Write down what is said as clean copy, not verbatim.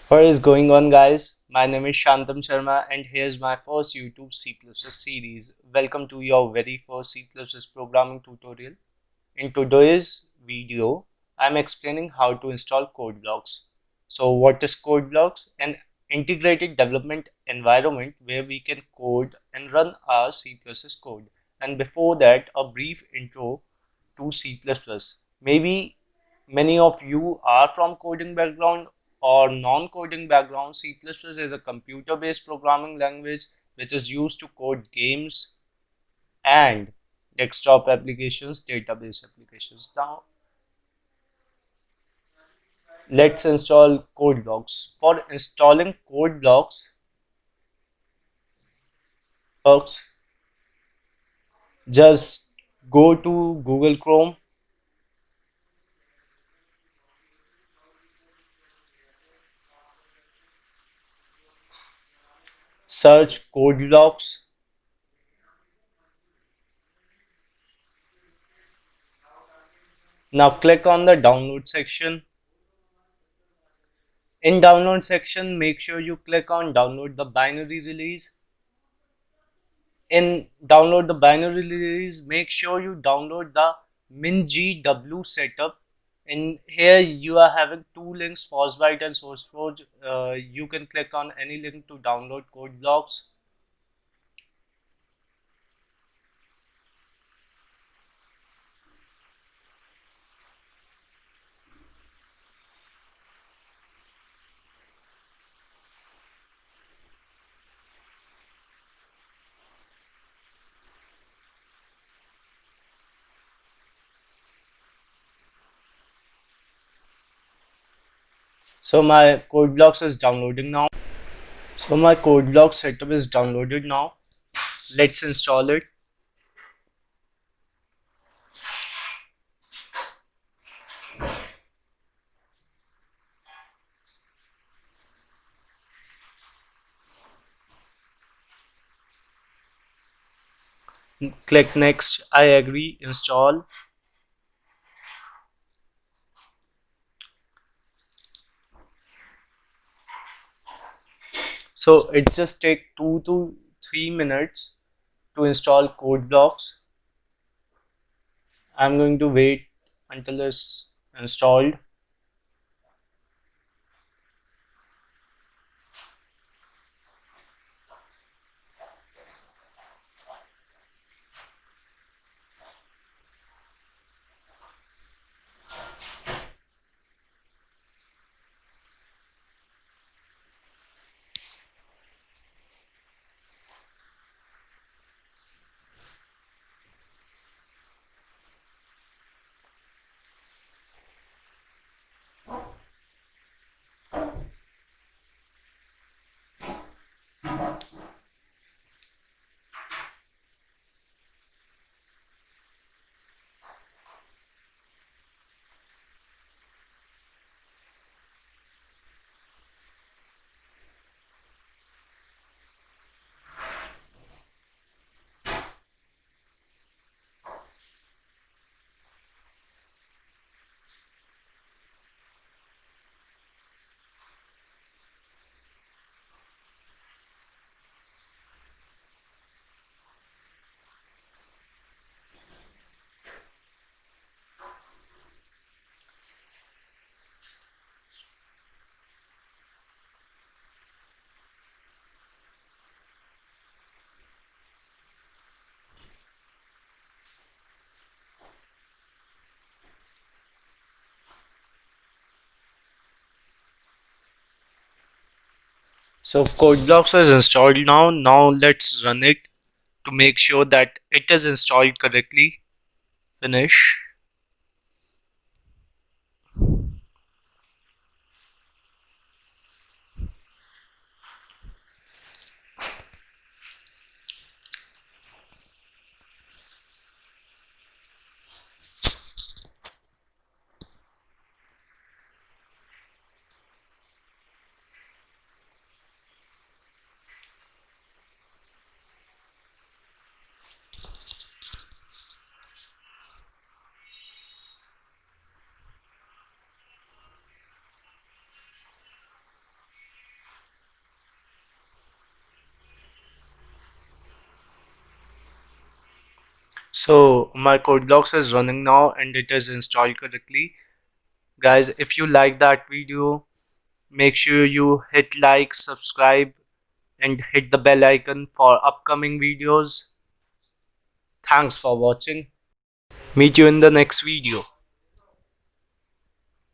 What is going on, guys? My name is Shantam Sharma, and here's my first YouTube C++ series. Welcome to your very first C++ programming tutorial. In today's video, I'm explaining how to install Codeblocks. So, what is Codeblocks? An integrated development environment where we can code and run our C++ code. And before that, a brief intro to C++. Maybe many of you are from coding background or non-coding background. C++ is a computer-based programming language which is used to code games and desktop applications, database applications. Now, let's install code blocks. For installing code blocks, just go to Google Chrome, search code blocks. Now click on the download section. In download section, make sure you click on download the binary release. In download the binary release, make sure you download the mingw setup. In here, you are having two links, Frostbite and SourceForge. You can click on any link to download code blocks. So my code blocks is downloading now. So my code block setup is downloaded now. Let's install it. Click next. I agree. Install. So it just take 2 to 3 minutes to install code blocks. I'm going to wait until it's installed. So CodeBlocks is installed now. Now let's run it to make sure that it is installed correctly. Finish. So my Codeblocks is running now and it is installed correctly. Guys, if you like that video, make sure you hit like, subscribe, and hit the bell icon for upcoming videos. Thanks for watching. Meet you in the next video.